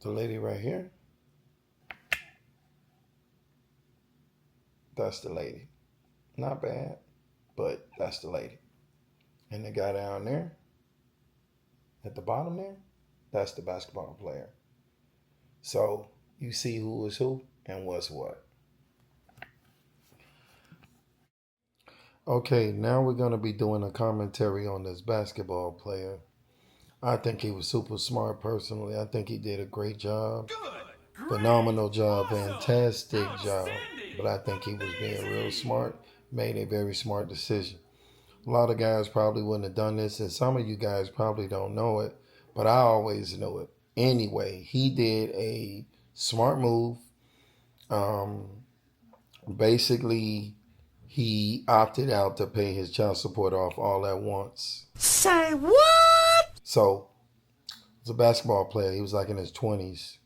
The lady right here, that's the lady. Not bad, but that's the lady. And the guy down there at the bottom there, that's the basketball player. So you see who is who and what's what. Okay, now we're going to be doing a commentary on this basketball player. I think he was super smart personally. I think he did a great job. Phenomenal job, fantastic job. But I think he was being real smart, made a very smart decision. A lot of guys probably wouldn't have done this, and some of you guys probably don't know it, but I always know it. Anyway, he did a smart move. Um, Basically, he opted out to pay his child support off all at once. Say what? So, as a basketball player, he was like in his 20s,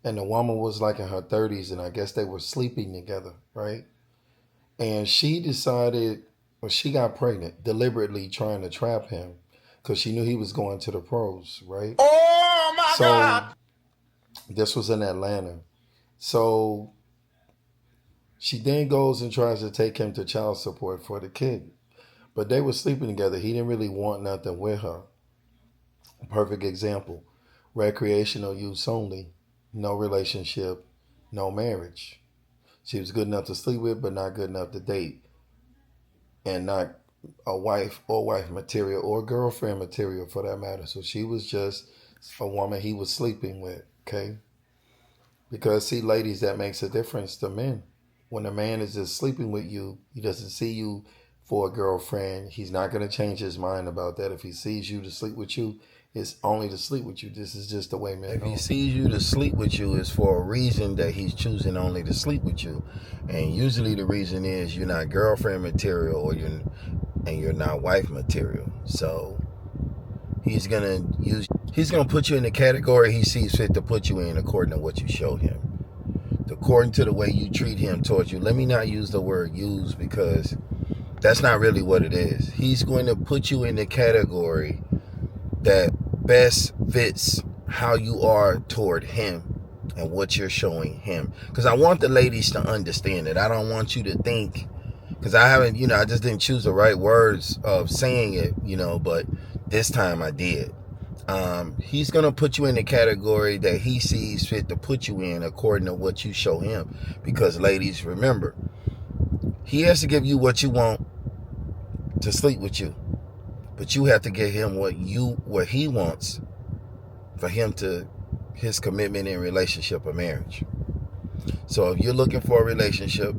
and the woman was like in her 30s, and I guess they were sleeping together, right? And she decided, well, she got pregnant, deliberately trying to trap him because she knew he was going to the pros, right? Oh my God. This was in Atlanta. So she then goes and tries to take him to child support for the kid. But they were sleeping together. He didn't really want nothing with her. Perfect example. Recreational use only. No relationship, no marriage. She was good enough to sleep with, but not good enough to date. And not a wife or wife material or girlfriend material for that matter. So she was just a woman he was sleeping with, okay? Because see, ladies, that makes a difference to men. When a man is just sleeping with you, he doesn't see you for a girlfriend. He's not going to change his mind about that. If he sees you to sleep with you, it's only to sleep with you. This is just the way men. If he sees you to sleep with you, it's for a reason that he's choosing only to sleep with you. And usually the reason is you're not girlfriend material or you're not wife material. So he's gonna put you in the category he sees fit to put you in according to what you show him. According to the way you treat him towards you. Let me not use the word use because that's not really what it is. He's going to put you in the category that best fits how you are toward him and what you're showing him. Because I want the ladies to understand it. I don't want you to think, because I just didn't choose the right words of saying it, but this time I did. He's going to put you in the category that he sees fit to put you in according to what you show him. Because ladies, remember, he has to give you what you want to sleep with you. But you have to give him what he wants for him to, his commitment in relationship or marriage. So if you're looking for a relationship,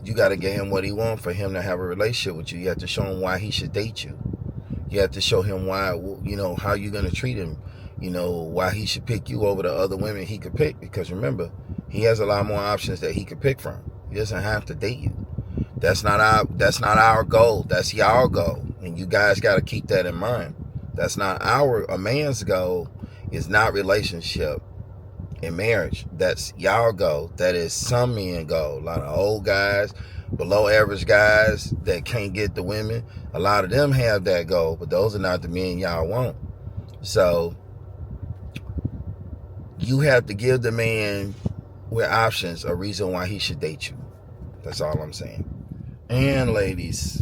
you got to give him what he wants for him to have a relationship with you. You have to show him why he should date you. You have to show him why, how you're going to treat him, why he should pick you over the other women he could pick. Because remember, he has a lot more options that he could pick from. He doesn't have to date you. That's not our goal. That's y'all goal. And you guys got to keep that in mind. That's not a man's goal is not relationship and marriage. That's y'all goal. That is some men goal. A lot of old guys, below average guys that can't get the women, a lot of them have that goal, but those are not the men y'all want. So you have to give the man with options a reason why he should date you. That's all I'm saying. And ladies,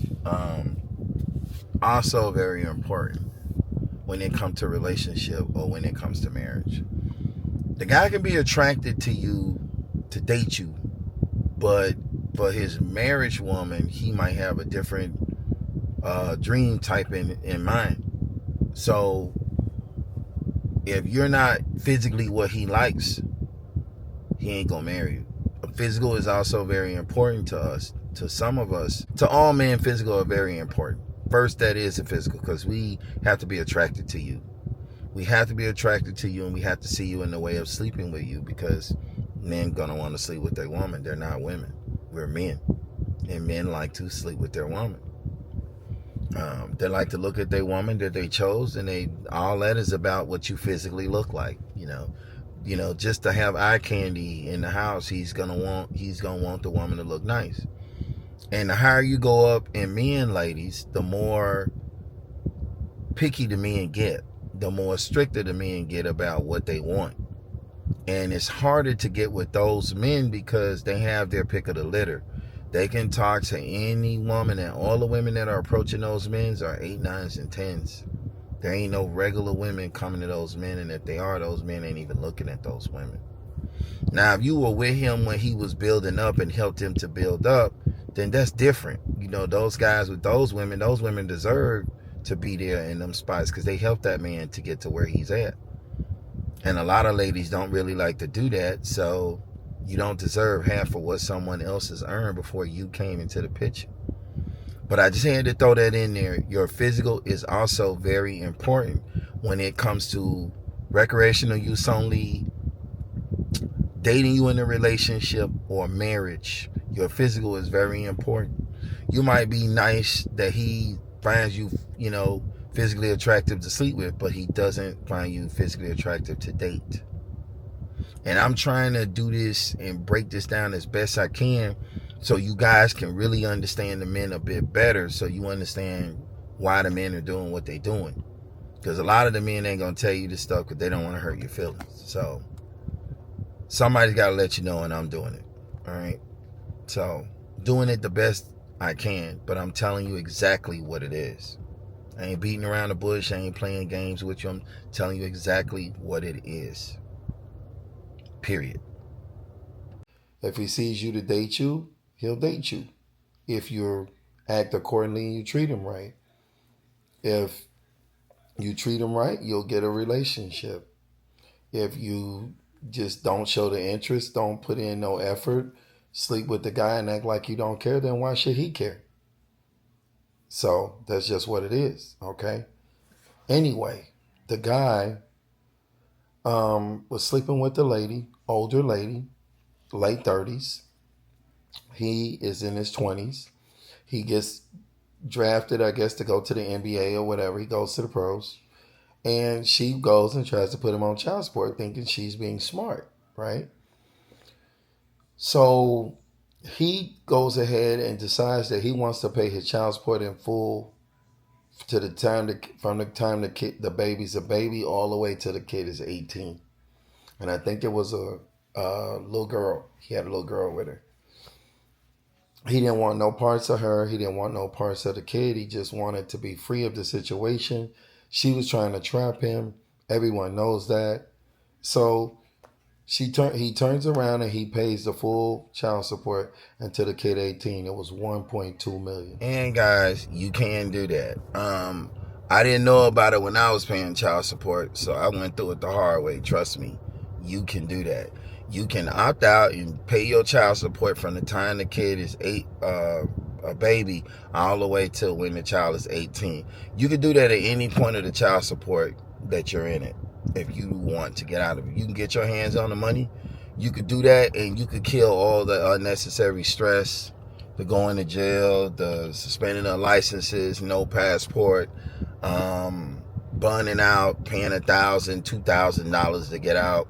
also very important when it comes to relationship or when it comes to marriage. The guy can be attracted to you to date you, but for his marriage woman, he might have a different dream type in mind. So if you're not physically what he likes, he ain't gonna marry you. Physical is also very important to us. To some of us, to all men, physical are very important. First, that is the physical, because we have to be attracted to you. We have to be attracted to you, and we have to see you in the way of sleeping with you, because men gonna want to sleep with their woman. They're not women. We're men, and men like to sleep with their woman. They like to look at their woman that they chose, and all that is about what you physically look like. Just to have eye candy in the house, he's gonna want the woman to look nice. And the higher you go up in men, ladies, the more picky the men get, the more stricter the men get about what they want. And it's harder to get with those men because they have their pick of the litter. They can talk to any woman, and all the women that are approaching those men are 8, 9s, and 10s. There ain't no regular women coming to those men, and if they are, those men ain't even looking at those women. Now, if you were with him when he was building up and helped him to build up, then that's different. You know, those guys with those women deserve to be there in them spots because they helped that man to get to where he's at. And a lot of ladies don't really like to do that, so you don't deserve half of what someone else has earned before you came into the picture. But I just had to throw that in there. Your physical is also very important when it comes to recreational use only, dating you in a relationship, or marriage. Your physical is very important. You might be nice that he finds you, physically attractive to sleep with, but he doesn't find you physically attractive to date. And I'm trying to do this and break this down as best I can so you guys can really understand the men a bit better, so you understand why the men are doing what they're doing. Because a lot of the men ain't going to tell you this stuff because they don't want to hurt your feelings. So somebody's got to let you know, and I'm doing it. All right? So doing it the best I can, but I'm telling you exactly what it is. I ain't beating around the bush. I ain't playing games with you. I'm telling you exactly what it is. Period. If he sees you to date you, he'll date you. If you act accordingly and you treat him right. If you treat him right, you'll get a relationship. If you just don't show the interest, don't put in no effort, sleep with the guy and act like you don't care, then why should he care? So that's just what it is, okay? Anyway, the guy was sleeping with the lady, older lady, late 30s. He is in his 20s. He gets drafted, I guess, to go to the NBA or whatever. He goes to the pros. And she goes and tries to put him on child support thinking she's being smart, right? So he goes ahead and decides that he wants to pay his child support in full to the time from the time the baby's a baby all the way till the kid is 18. And I think it was a little girl. He had a little girl with her. He didn't want no parts of her. He didn't want no parts of the kid. He just wanted to be free of the situation. She was trying to trap him. Everyone knows that. So he turns around and he pays the full child support until the kid 18. It was $1.2 million. And guys, you can do that. I didn't know about it when I was paying child support, so I went through it the hard way. Trust me, you can do that. You can opt out and pay your child support from the time the kid is a baby all the way till when the child is 18. You can do that at any point of the child support that you're in it. If you want to get out of it, you can get your hands on the money. You could do that, and you could kill all the unnecessary stress, the going to jail, the suspending of licenses, no passport, burning out, paying $1,000, $2,000 to get out,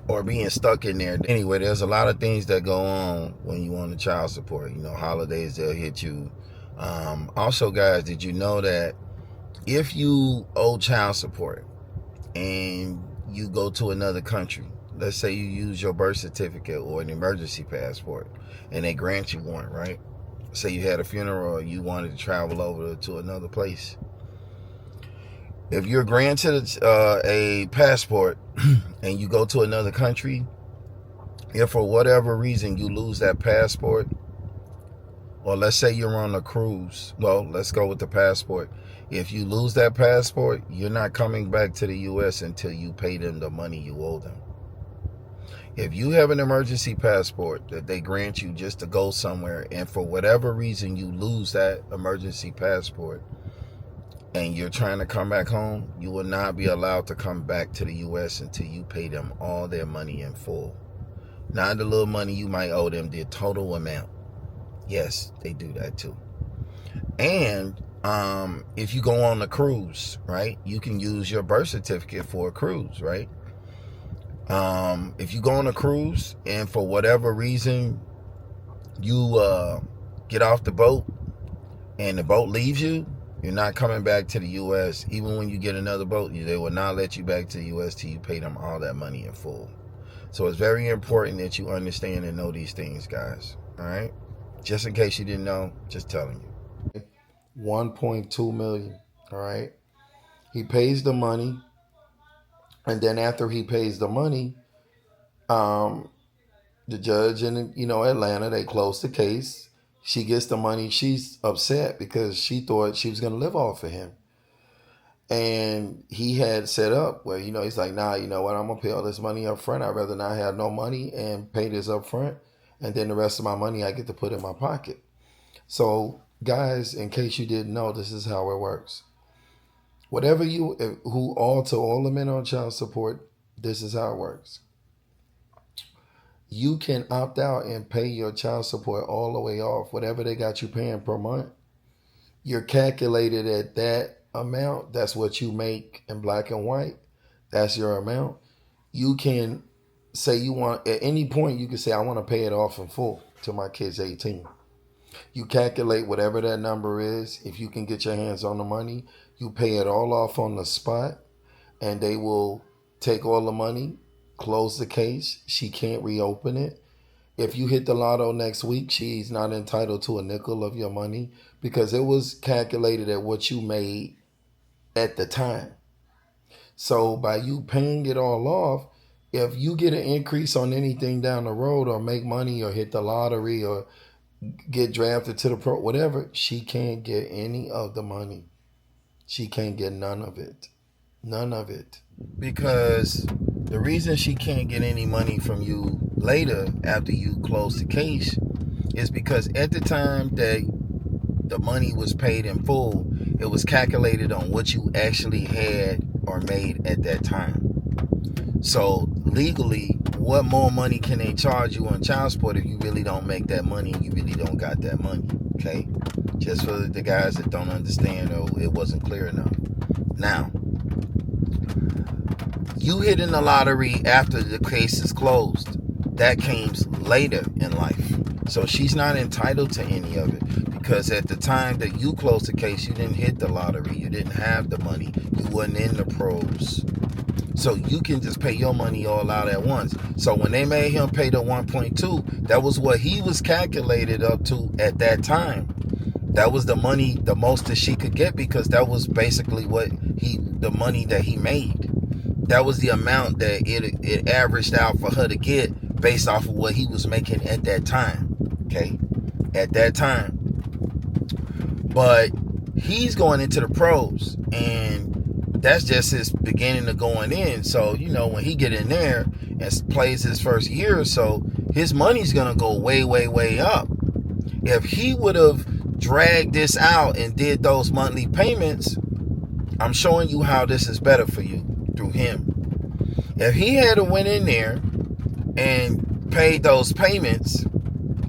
or being stuck in there. Anyway, there's a lot of things that go on when you on the child support. Holidays, they'll hit you. Also, guys, did you know that if you owe child support and you go to another country, let's say you use your birth certificate or an emergency passport and they grant you one, right? Say you had a funeral or you wanted to travel over to another place. If you're granted a passport and you go to another country, if for whatever reason you lose that passport, or let's say you're on a cruise, well, let's go with the passport. If you lose that passport, you're not coming back to the U.S. until you pay them the money you owe them. If you have an emergency passport that they grant you just to go somewhere, and for whatever reason you lose that emergency passport and you're trying to come back home, you will not be allowed to come back to the U.S. until you pay them all their money in full. Not the little money you might owe them, the total amount. Yes, they do that too. And if you go on a cruise, right, you can use your birth certificate for a cruise, right? If you go on a cruise and for whatever reason you get off the boat and the boat leaves you You're not coming back to the U.S. Even when you get another boat, they will not let you back to the U.S. till you pay them all that money in full. So it's very important that you understand and know these things, guys. All right? Just in case you didn't know, just telling you. 1.2 million. All right? He pays the money. And then after he pays the money, the judge in Atlanta, they close the case. She gets the money. She's upset because she thought she was going to live off of him. And he had set up where, he's like, nah, you know what? I'm going to pay all this money up front. I'd rather not have no money and pay this up front. And then the rest of my money I get to put in my pocket. So, guys, in case you didn't know, this is how it works. To all the men on child support, this is how it works. You can opt out and pay your child support all the way off, whatever they got you paying per month. You're calculated at that amount. That's what you make in black and white. That's your amount. You can say at any point, you can say, I want to pay it off in full till my kid's 18. You calculate whatever that number is. If you can get your hands on the money, you pay it all off on the spot, and they will take all the money, close the case. She can't reopen it. If you hit the lotto next week, she's not entitled to a nickel of your money because it was calculated at what you made at the time. So by you paying it all off, if you get an increase on anything down the road or make money or hit the lottery or get drafted to the pro, whatever, she can't get any of the money. She can't get none of it. None of it. Because the reason she can't get any money from you later after you close the case is because at the time that the money was paid in full, it was calculated on what you actually had or made at that time. So legally, what more money can they charge you on child support if you really don't make that money and you really don't got that money? Okay? Just for the guys that don't understand or it wasn't clear enough. Now, you hitting the lottery after the case is closed, that came later in life. So she's not entitled to any of it because at the time that you closed the case, you didn't hit the lottery. You didn't have the money. You wasn't in the pros. So you can just pay your money all out at once. So when they made him pay the 1.2, that was what he was calculated up to at that time. That was the money, the most that she could get because that was basically the money that he made. That was the amount that it averaged out for her to get based off of what he was making at that time. Okay? At that time. But he's going into the pros and that's just his beginning of going in. So, when he get in there and plays his first year or so, his money's going to go way, way, way up. If he would have dragged this out and did those monthly payments, I'm showing you how this is better for you through him. If he had went in there and paid those payments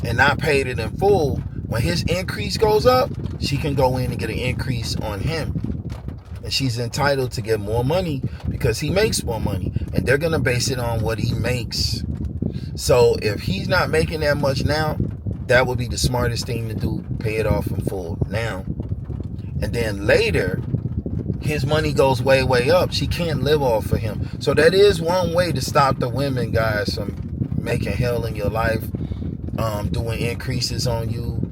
and not paid it in full, when his increase goes up, she can go in and get an increase on him. And she's entitled to get more money because he makes more money. And they're going to base it on what he makes. So if he's not making that much now, that would be the smartest thing to do. Pay it off in full now. And then later, his money goes way, way up. She can't live off of him. So that is one way to stop the women, guys, from making hell in your life, doing increases on you,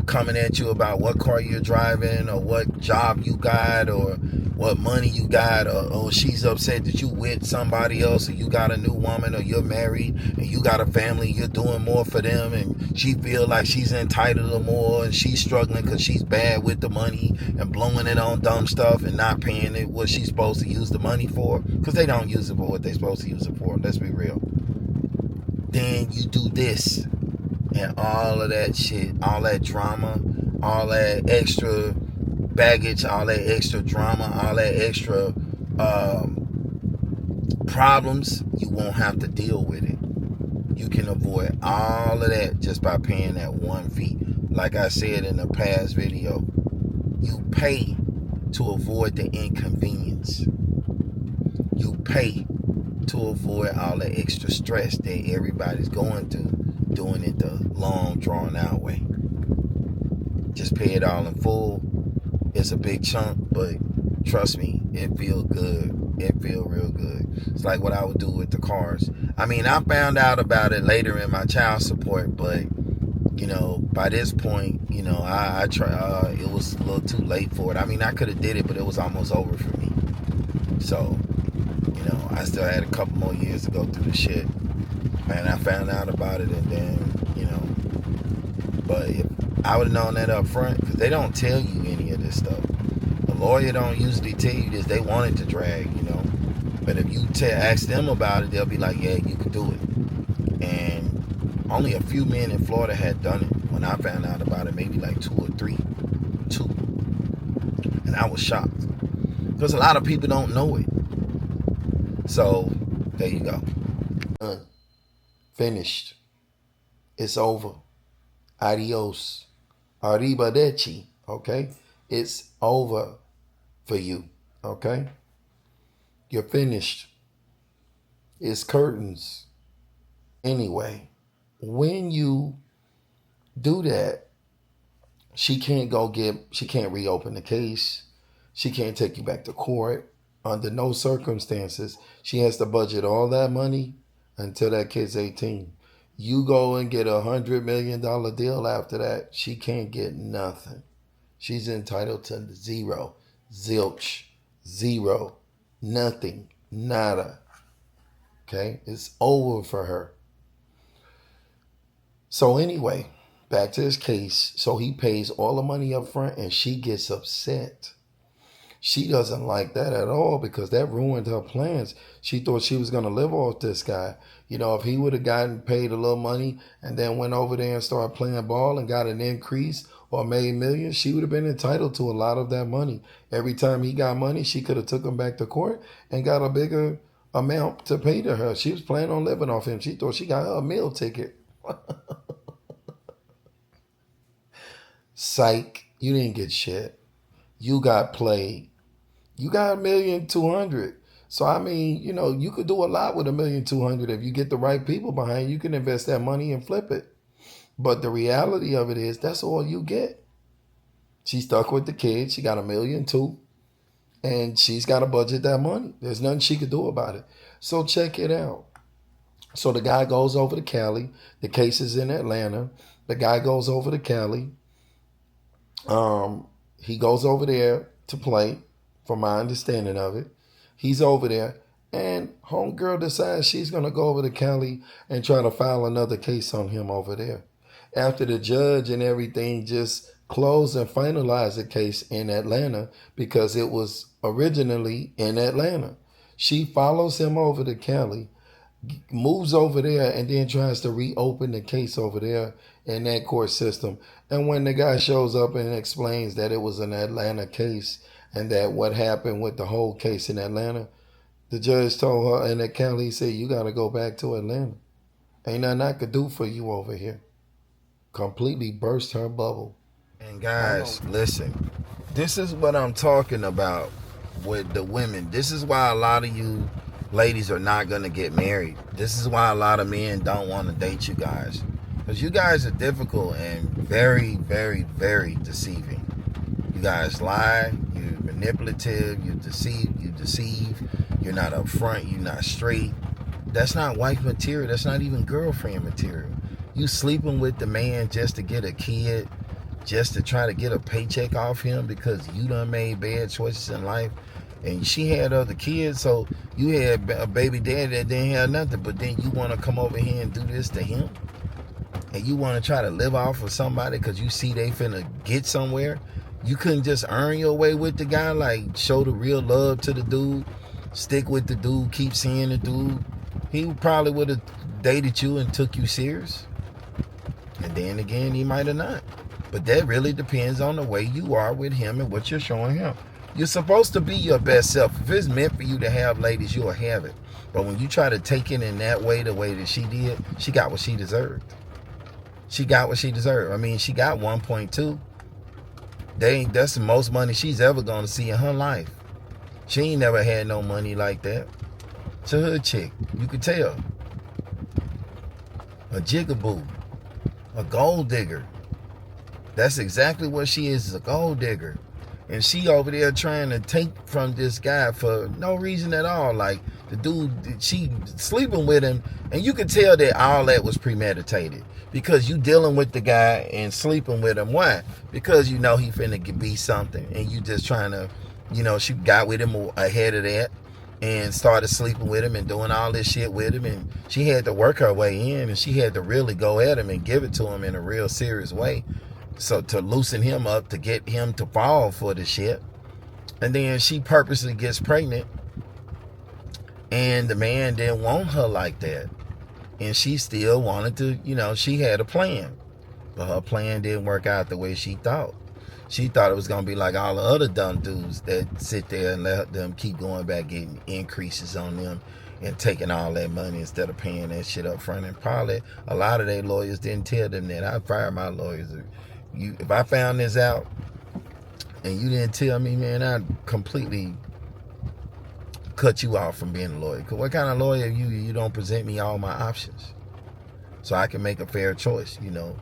coming at you about what car you're driving or what job you got or what money you got, or she's upset that you with somebody else or you got a new woman or you're married and you got a family, you're doing more for them and she feel like she's entitled to more and she's struggling because she's bad with the money and blowing it on dumb stuff and not paying it what she's supposed to use the money for because they don't use it for what they're supposed to use it for. Let's be real. Then you do this and all of that shit, all that drama, all that extra baggage, all that extra drama, all that extra problems, you won't have to deal with it. You can avoid all of that just by paying that one fee. Like I said in a past video, you pay to avoid the inconvenience. You pay to avoid all the extra stress that everybody's going through doing it the long, drawn out way. Just pay it all in full. It's a big chunk, but trust me, it feel good. It feel real good. It's like what I would do with the cars. I mean, I found out about it later in my child support, but you know, by this point, you know, I try. It was a little too late for it. I mean, I could have did it, but it was almost over for me. So, you know, I still had a couple more years to go through the shit. And I found out about it, and then, you know, but if I would have known that up front, because they don't tell you any of this stuff. A lawyer don't usually tell you this. They want it to drag, you know. But if you ask them about it, they'll be like, yeah, you can do it. And only a few men in Florida had done it when I found out about it, maybe like 2 or 3. 2. And I was shocked. Because a lot of people don't know it. So, there you go. Finished. It's over. Adios. Arrivederci. Okay? It's over for you. Okay? You're finished. It's curtains. Anyway, when you do that, she can't reopen the case. She can't take you back to court. Under no circumstances. She has to budget all that money until that kid's 18. You go and get $100 million deal after that, she can't get nothing. She's entitled to zero, zilch, zero, nothing, nada. Okay? It's over for her. So anyway, back to his case. So he pays all the money up front and she gets upset. She doesn't like that at all because that ruined her plans. She thought she was going to live off this guy. You know, if he would have gotten paid a little money and then went over there and started playing ball and got an increase or made millions, she would have been entitled to a lot of that money. Every time he got money, she could have took him back to court and got a bigger amount to pay to her. She was planning on living off him. She thought she got her a meal ticket. Psych, you didn't get shit. You got played. You got $1,200,000. So I mean, you know, you could do a lot with $1,200,000 if you get the right people behind you. You can invest that money and flip it. But the reality of it is, that's all you get. She's stuck with the kids. She got $1,200,000, and she's got to budget that money. There's nothing she could do about it. So check it out. So the guy goes over to Cali. The case is in Atlanta. The guy goes over to Cali. He goes over there to play, from my understanding of it. He's over there, and homegirl decides she's going to go over to Cali and try to file another case on him over there. After the judge and everything just closed and finalized the case in Atlanta because it was originally in Atlanta. She follows him over to Cali, moves over there, and then tries to reopen the case over there in that court system. And when the guy shows up and explains that it was an Atlanta case and that what happened with the whole case in Atlanta, the judge told her in that Cali, he said, you got to go back to Atlanta. Ain't nothing I could do for you over here. Completely burst her bubble. And guys, listen, this is what I'm talking about with the women. This is why a lot of you ladies are not going to get married. This is why a lot of men don't want to date you guys. Because you guys are difficult and very, very, very deceiving. You guys lie, you're manipulative, you deceive, you're not upfront, you're not straight. That's not wife material, that's not even girlfriend material. You sleeping with the man just to get a kid, just to try to get a paycheck off him because you done made bad choices in life. And she had other kids, so you had a baby daddy that didn't have nothing, but then you want to come over here and do this to him? And you want to try to live off of somebody because you see they finna get somewhere? You couldn't just earn your way with the guy, like show the real love to the dude, stick with the dude, keep seeing the dude. He probably would have dated you and took you serious. And then again, he might have not. But that really depends on the way you are with him and what you're showing him. You're supposed to be your best self. If it's meant for you to have ladies, you'll have it. But when you try to take it in that way, the way that she did, she got what she deserved. She got what she deserved. I mean, she got 1.2. That's the most money she's ever going to see in her life. She ain't never had no money like that. It's a hood chick. You could tell. A jigaboo. A gold digger. That's exactly what she is a gold digger. And she over there trying to take from this guy for no reason at all. Like, the dude, she sleeping with him, and you could tell that all that was premeditated. Because you dealing with the guy and sleeping with him. Why? Because you know he finna be something, and you just trying to, you know, she got with him ahead of that and started sleeping with him and doing all this shit with him, and she had to work her way in, and she had to really go at him and give it to him in a real serious way. So to loosen him up, to get him to fall for the shit. And then she purposely gets pregnant, and the man didn't want her like that. And she still wanted to, you know, she had a plan. But her plan didn't work out the way she thought. She thought it was going to be like all the other dumb dudes that sit there and let them keep going back, getting increases on them and taking all that money instead of paying that shit up front. And probably a lot of their lawyers didn't tell them that. I fired my lawyers. If I found this out and you didn't tell me, man, I'd completely cut you off from being a lawyer. Because what kind of lawyer are you? You don't present me all my options so I can make a fair choice, you know.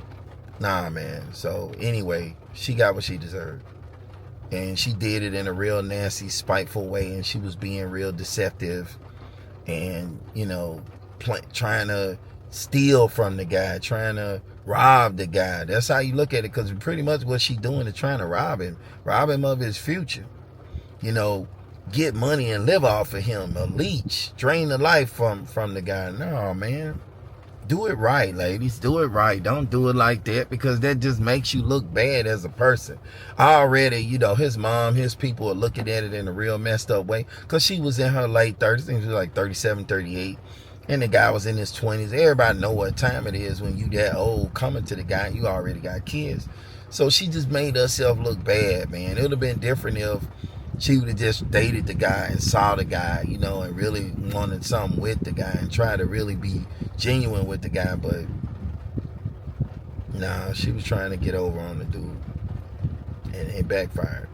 Nah, man. So anyway, she got what she deserved. And she did it in a real nasty, spiteful way. And she was being real deceptive and, you know, trying to steal from the guy, trying to rob the guy. That's how you look at it, because pretty much what she doing is trying to rob him of his future. You know, get money and live off of him, a leech, drain the life from the guy. No, man. Do it right, ladies. Do it right. Don't do it like that, because that just makes you look bad as a person. Already, you know, his mom, his people are looking at it in a real messed up way, because she was in her late 30s. I think she was like 37, 38. And the guy was in his 20s. Everybody know what time it is when you that old coming to the guy and you already got kids. So she just made herself look bad, man. It would have been different if she would have just dated the guy and saw the guy, you know, and really wanted something with the guy and tried to really be genuine with the guy. But nah, she was trying to get over on the dude, and it backfired.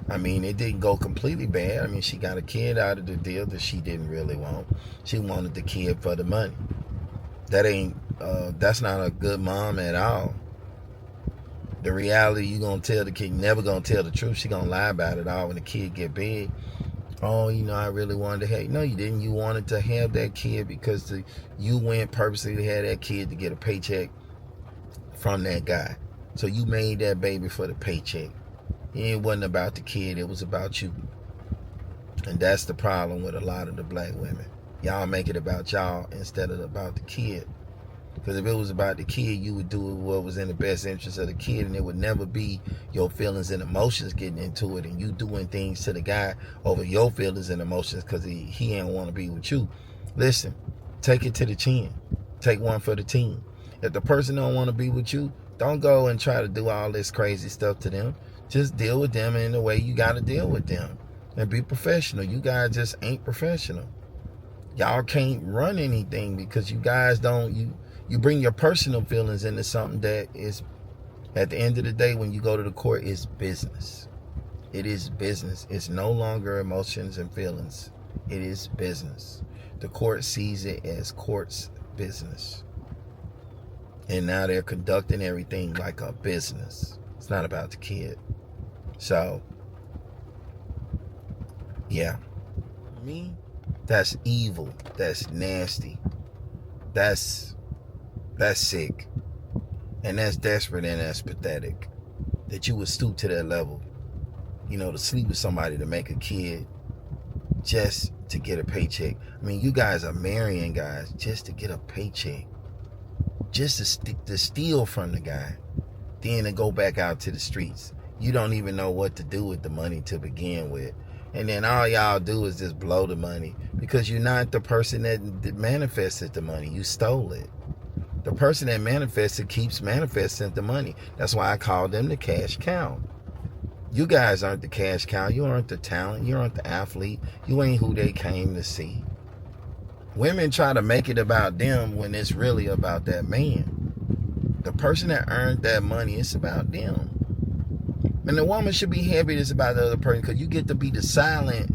I mean, it didn't go completely bad. I mean, she got a kid out of the deal that she didn't really want. She wanted the kid for the money. That's not a good mom at all. The reality, you gonna tell the kid, never gonna tell the truth. She gonna lie about it all when the kid get big. Oh, you know, I really wanted to have. No, you didn't. You wanted to have that kid because you went purposely to have that kid to get a paycheck from that guy. So you made that baby for the paycheck. It wasn't about the kid. It was about you. And that's the problem with a lot of the black women. Y'all make it about y'all instead of about the kid. Because if it was about the kid, you would do what was in the best interest of the kid, and it would never be your feelings and emotions getting into it and you doing things to the guy over your feelings and emotions because he ain't want to be with you. Listen, take it to the chin. Take one for the team. If the person don't want to be with you, don't go and try to do all this crazy stuff to them. Just deal with them in the way you got to deal with them and be professional. You guys just ain't professional. Y'all can't run anything because you guys don't, you bring your personal feelings into something that is, at the end of the day, when you go to the court, it's business. It is business. It's no longer emotions and feelings. It is business. The court sees it as court's business. And now they're conducting everything like a business. It's not about the kid. So, yeah. Me, that's evil. That's nasty. That's sick. And that's desperate and that's pathetic. That you would stoop to that level. You know, to sleep with somebody to make a kid just to get a paycheck. I mean, you guys are marrying guys just to get a paycheck. Just to steal from the guy. Then to go back out to the streets. You don't even know what to do with the money to begin with. And then all y'all do is just blow the money. Because you're not the person that manifested the money. You stole it. The person that manifested keeps manifesting the money. That's why I call them the cash cow. You guys aren't the cash cow. You aren't the talent. You aren't the athlete. You ain't who they came to see. Women try to make it about them when it's really about that man. The person that earned that money, it's about them. And the woman should be happy it's about the other person, because you get to be the silent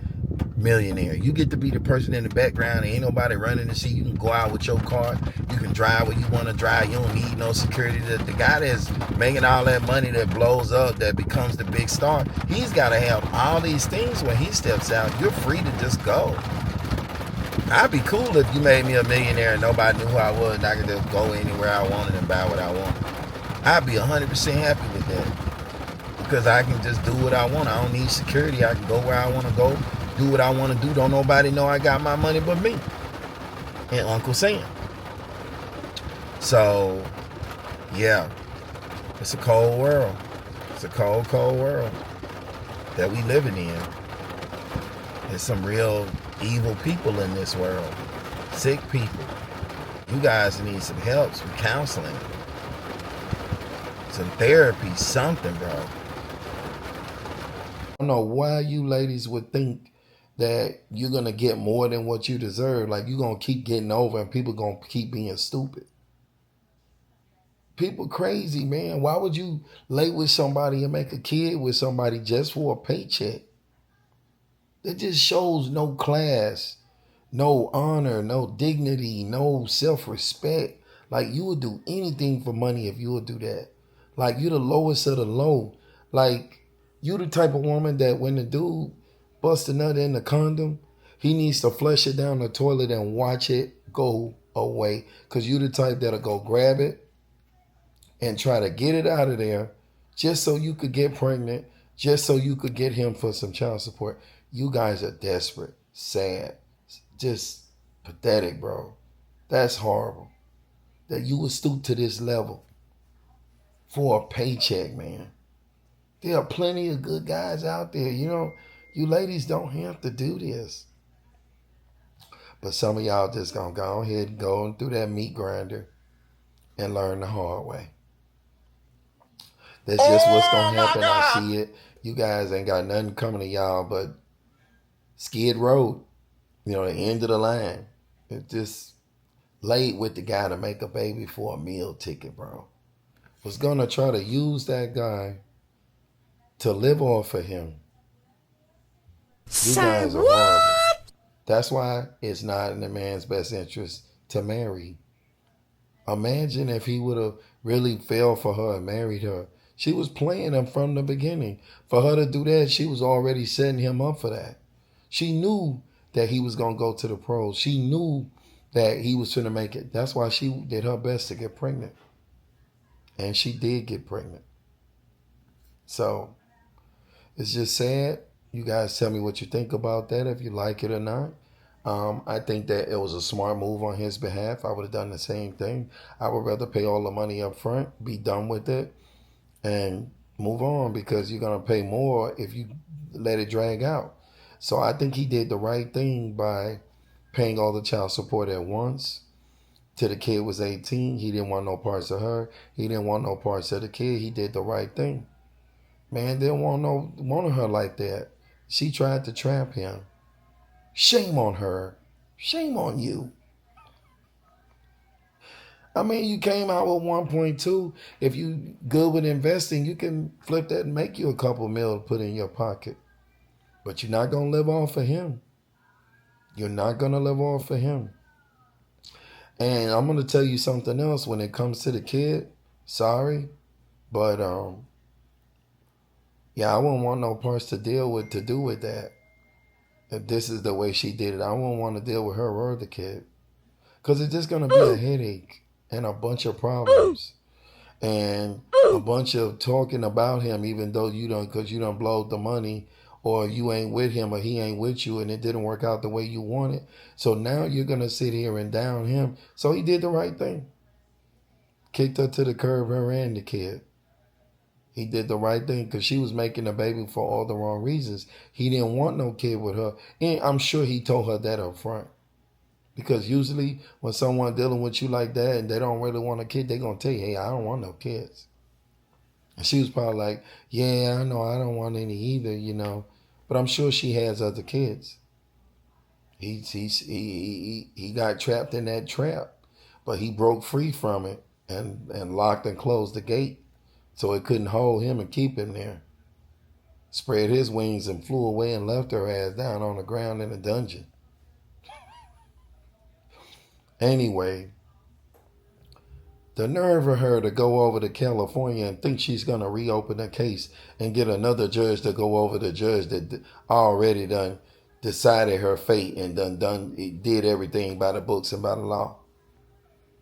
millionaire. You get to be the person in the background. Ain't nobody running to see. You can go out with your car. You can drive where you want to drive. You don't need no security. The guy that's making all that money that blows up, that becomes the big star, he's got to have all these things when he steps out. You're free to just go. I'd be cool if you made me a millionaire and nobody knew who I was and I could just go anywhere I wanted and buy what I wanted. I'd be 100% happy with that. Because I can just do what I want. I don't need security. I can go where I want to go. Do what I want to do. Don't nobody know I got my money but me and Uncle Sam. So, yeah, it's a cold world. It's a cold, cold world that we living in. There's some real evil people in this world. Sick people. You guys need some help, some counseling, some therapy, something, bro. I don't know why you ladies would think that you're going to get more than what you deserve. Like, you're going to keep getting over and people going to keep being stupid. People crazy, man. Why would you lay with somebody and make a kid with somebody just for a paycheck? That just shows no class, no honor, no dignity, no self-respect. Like, you would do anything for money if you would do that. Like, you're the lowest of the low. Like, you the type of woman that when the dude busts a nut in the condom, he needs to flush it down the toilet and watch it go away. Because you the type that'll go grab it and try to get it out of there just so you could get pregnant, just so you could get him for some child support. You guys are desperate, sad, just pathetic, bro. That's horrible. That you would stoop to this level for a paycheck, man. There are plenty of good guys out there. You know, you ladies don't have to do this. But some of y'all just gonna go ahead and go through that meat grinder and learn the hard way. That's just what's gonna happen. I see it. You guys ain't got nothing coming to y'all but Skid Road, you know, the end of the line. It just laid with the guy to make a baby for a meal ticket, bro. Was gonna try to use that guy to live off of him. You guys are horrible. That's why it's not in a man's best interest to marry. Imagine if he would have really fell for her and married her. She was playing him from the beginning. For her to do that, she was already setting him up for that. She knew that he was going to go to the pros. She knew that he was going to make it. That's why she did her best to get pregnant. And she did get pregnant. So, it's just sad. You guys tell me what you think about that, if you like it or not. I think that it was a smart move on his behalf. I would have done the same thing. I would rather pay all the money up front, be done with it, and move on, because you're going to pay more if you let it drag out. So I think he did the right thing by paying all the child support at once till the kid was 18. He didn't want no parts of her. He didn't want no parts of the kid. He did the right thing. Man didn't want her like that. She tried to trap him. Shame on her. Shame on you. I mean, you came out with 1.2. If you good with investing, you can flip that and make you a couple mil to put in your pocket. But you're not going to live off of him. You're not going to live off of him. And I'm going to tell you something else when it comes to the kid. Sorry, but yeah, I wouldn't want no parts to do with that. If this is the way she did it, I wouldn't want to deal with her or the kid. Because it's just going to be a headache and a bunch of problems. And a bunch of talking about him, even though because you don't blow the money, or you ain't with him, or he ain't with you, and it didn't work out the way you wanted. So now you're going to sit here and down him. So he did the right thing. Kicked her to the curb, her and the kid. He did the right thing, because she was making a baby for all the wrong reasons. He didn't want no kid with her. And I'm sure he told her that up front. Because usually when someone dealing with you like that and they don't really want a kid, they're going to tell you, hey, I don't want no kids. And she was probably like, yeah, I know, I don't want any either, you know. But I'm sure she has other kids. He got trapped in that trap. But he broke free from it and locked and closed the gate so it couldn't hold him and keep him there. spread his wings and flew away and left her ass down on the ground in a dungeon. Anyway, the nerve of her to go over to California and think she's going to reopen the case and get another judge to go over the judge that already done decided her fate and did everything by the books and by the law.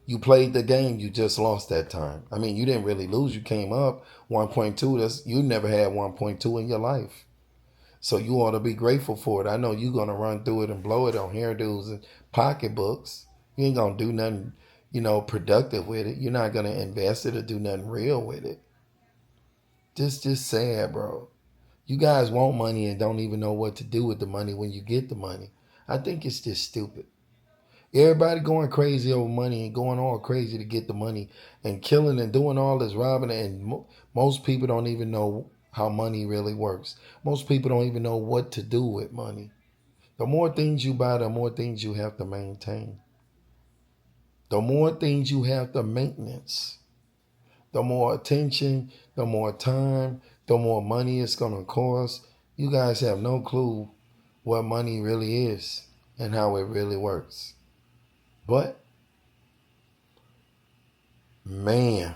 You played the game, you just lost that time. I mean, you didn't really lose. You came up 1.2. You never had 1.2 in your life. So you ought to be grateful for it. I know you're going to run through it and blow it on hairdos and pocketbooks. You ain't going to do nothing, productive with it. You're not going to invest it or do nothing real with it. Just sad, bro. You guys want money and don't even know what to do with the money when you get the money. I think it's just stupid. Everybody going crazy over money and going all crazy to get the money and killing and doing all this robbing. And most people don't even know how money really works. Most people don't even know what to do with money. The more things you buy, the more things you have to maintain. The more things you have to maintenance. The more attention, the more time, the more money it's going to cost. You guys have no clue what money really is and how it really works. But, man,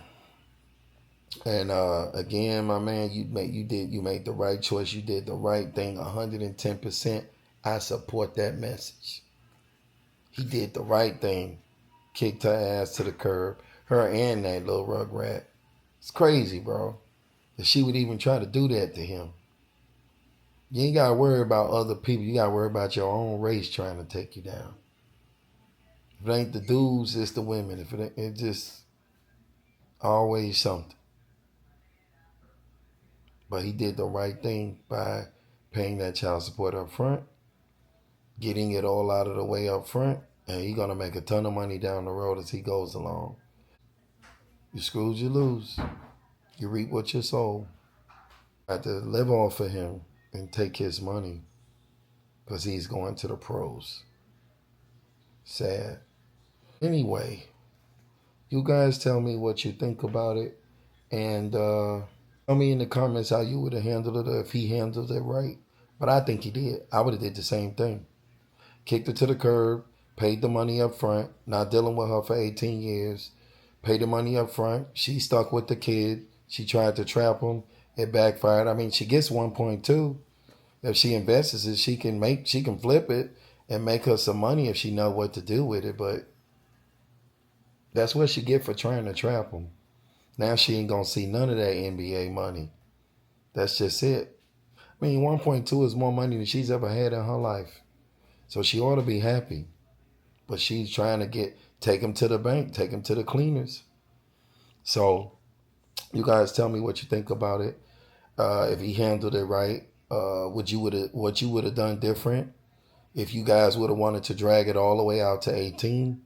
and again, my man, you made the right choice. You did the right thing 110%. I support that message. He did the right thing. Kicked her ass to the curb. Her and that little rugrat. It's crazy, bro, that she would even try to do that to him. You ain't got to worry about other people. You got to worry about your own race trying to take you down. If it ain't the dudes, it's the women. If it's just always something. But he did the right thing by paying that child support up front, getting it all out of the way up front, and he's going to make a ton of money down the road as he goes along. You screw, you lose. You reap what you sow. I have to live off of him and take his money because he's going to the pros. Sad. Anyway, you guys tell me what you think about it. And tell me in the comments how you would have handled it or if he handled it right. But I think he did. I would have did the same thing. Kicked her to the curb, paid the money up front, not dealing with her for 18 years. Paid the money up front. She stuck with the kid. She tried to trap him. It backfired. I mean, she gets 1.2. If she invests it, she can flip it and make her some money if she know what to do with it. But that's what she get for trying to trap him. Now she ain't going to see none of that NBA money. That's just it. I mean, 1.2 is more money than she's ever had in her life. So she ought to be happy. But she's trying to take him to the bank, take him to the cleaners. So you guys tell me what you think about it. If he handled it right, what you would have done different if you guys would have wanted to drag it all the way out to 18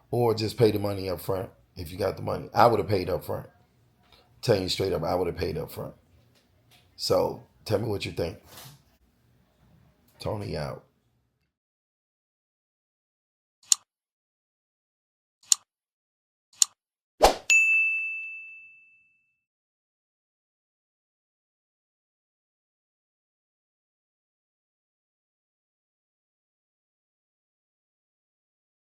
or just pay the money up front if you got the money. I would have paid up front. Telling you straight up, I would have paid up front. So tell me what you think. Tony out.